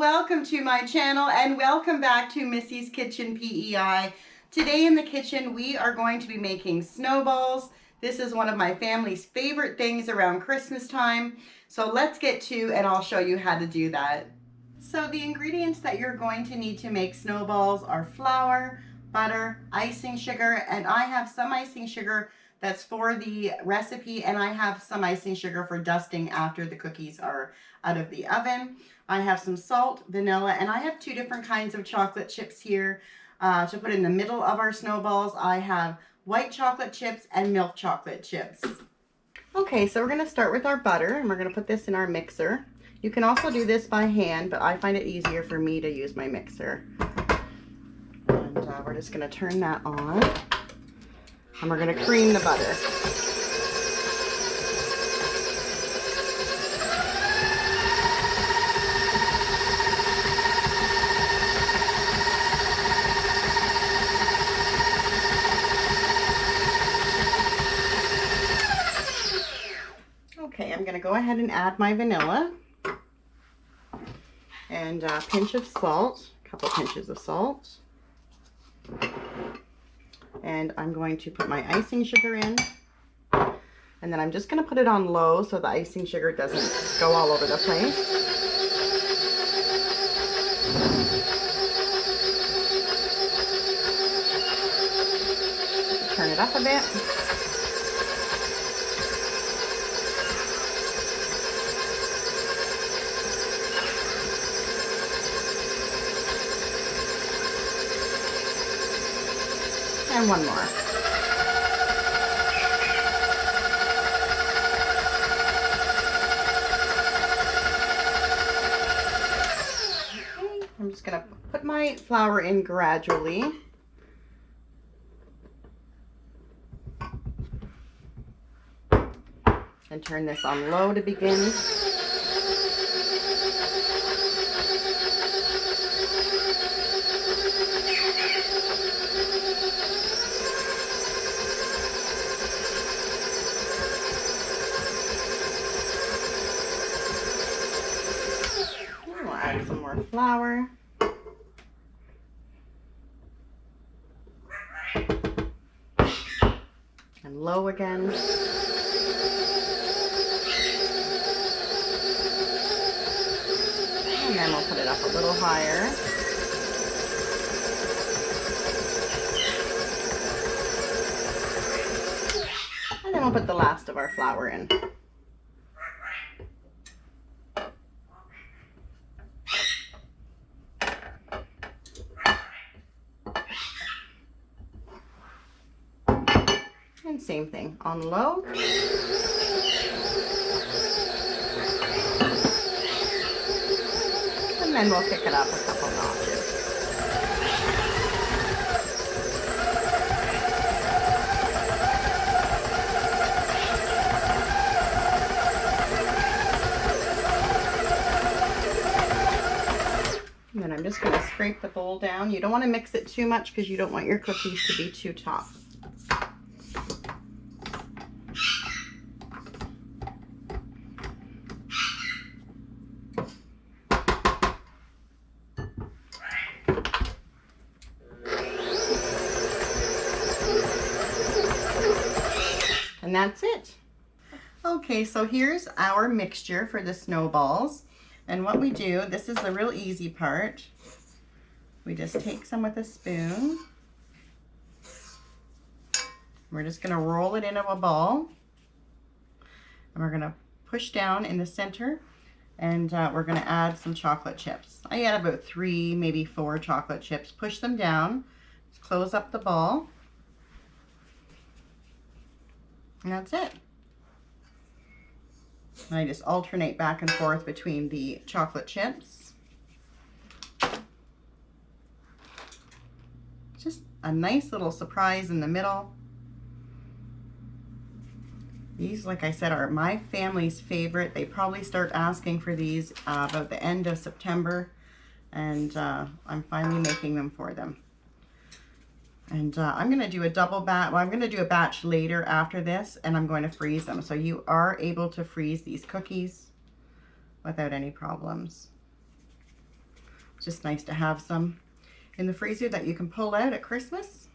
welcome to my channel and welcome back to Missy's Kitchen PEI. Today in the kitchen we are going to be making snowballs. This is one of my family's favorite things around Christmas time. So let's get to and I'll show you how to do that. So the ingredients that you're going to need to make snowballs are flour, butter, icing sugar, and I have some icing sugar that's for the recipe, and I have some icing sugar for dusting after the cookies are out of the oven. I have some salt, vanilla, and I have two different kinds of chocolate chips here to put in the middle of our snowballs. I have white chocolate chips and milk chocolate chips. Okay, so we're going to start with our butter, and we're going to put this in our mixer. You can also do this by hand, but I find it easier for me to use my mixer. And we're just going to turn that on. And we're going to cream the butter. Okay, I'm going to go ahead and add my vanilla. And a pinch of salt, a couple pinches of salt. And I'm going to put my icing sugar in. And then I'm just going to put it on low so the icing sugar doesn't go all over the place. Turn it up a bit. And one more. Okay, I'm just going to put my flour in gradually. And turn this on low to begin. Add some more flour. And low again. And then we'll put it up a little higher. And then we'll put the last of our flour in. And same thing, on low. And then we'll pick it up a couple notches. And then I'm just going to scrape the bowl down. You don't want to mix it too much because you don't want your cookies to be too tough. And that's it. Okay, so here's our mixture for the snowballs. And what we do, this is the real easy part. We just take some with a spoon. We're just going to roll it into a ball. And we're going to push down in the center. And we're going to add some chocolate chips. I add about 3, maybe 4 chocolate chips. Push them down. Just close up the ball. And that's it. And I just alternate back and forth between the chocolate chips. Just a nice little surprise in the middle. These, like I said, are my family's favorite. They probably start asking for these about the end of September. And I'm finally making them for them. And I'm going to do a double batch. Well, I'm going to do a batch later after this, and I'm going to freeze them. So you are able to freeze these cookies without any problems. It's just nice to have some in the freezer that you can pull out at Christmas.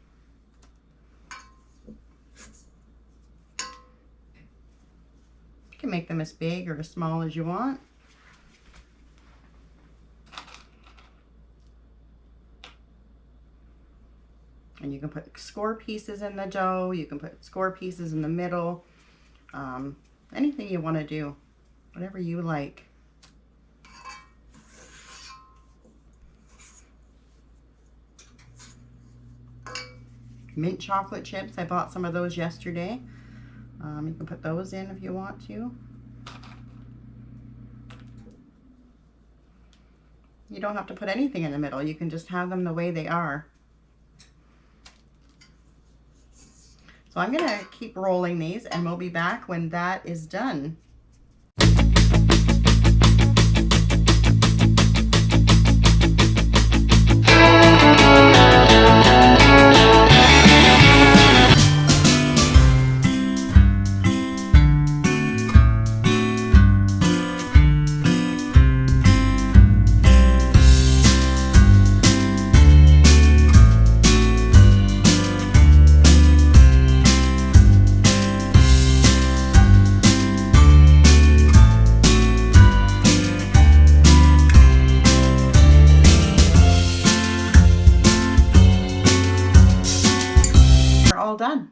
You can make them as big or as small as you want. And you can put score pieces in the dough. You can put score pieces in the middle. Anything you want to do, whatever you like. Mint chocolate chips. I bought some of those yesterday. You can put those in if you want to. You don't have to put anything in the middle. You can just have them the way they are. So I'm going to keep rolling these and we'll be back when that is done. Done.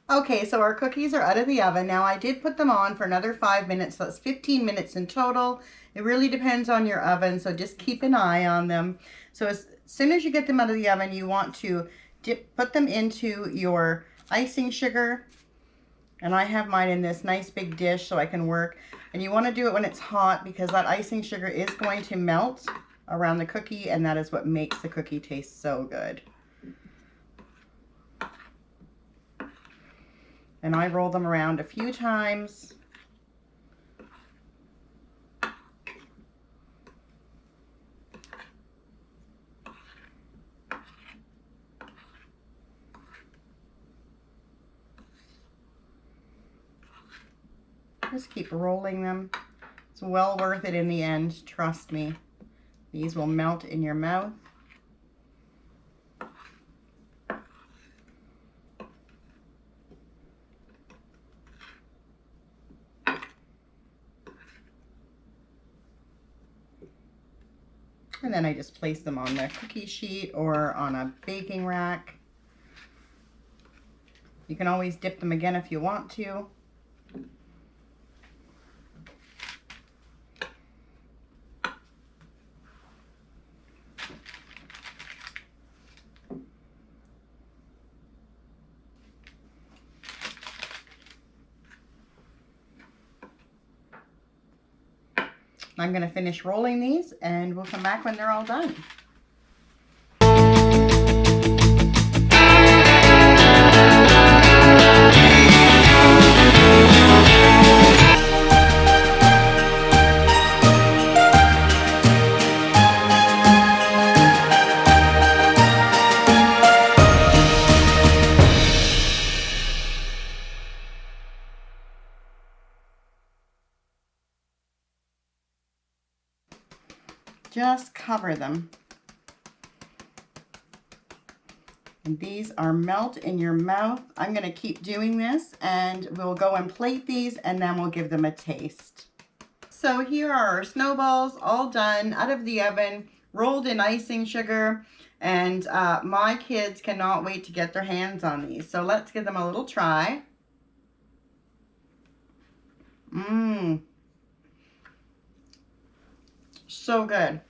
Okay, so our cookies are out of the oven. Now I did put them on for another 5 minutes, so that's 15 minutes in total. It really depends on your oven, so just keep an eye on them. So as soon as you get them out of the oven, you want to put them into your icing sugar. And I have mine in this nice big dish so I can work. And you want to do it when it's hot because that icing sugar is going to melt around the cookie, and that is what makes the cookie taste so good. And I roll them around a few times. Just keep rolling them. It's well worth it in the end, trust me. These will melt in your mouth. And then I just place them on the cookie sheet or on a baking rack. You can always dip them again if you want to. I'm going to finish rolling these and we'll come back when they're all done. Just cover them. And these are melt in your mouth. I'm going to keep doing this and we'll go and plate these and then we'll give them a taste. So here are our snowballs all done out of the oven, rolled in icing sugar, and my kids cannot wait to get their hands on these. So let's give them a little try. So good.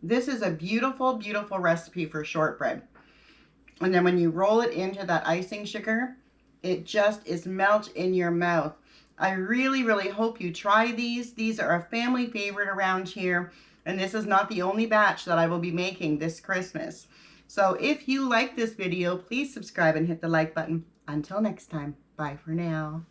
This is a beautiful, beautiful recipe for shortbread. And then when you roll it into that icing sugar, it just is melt in your mouth. I really, really hope you try these. These are a family favorite around here. And this is not the only batch that I will be making this Christmas. So if you like this video, please subscribe and hit the like button. Until next time, bye for now.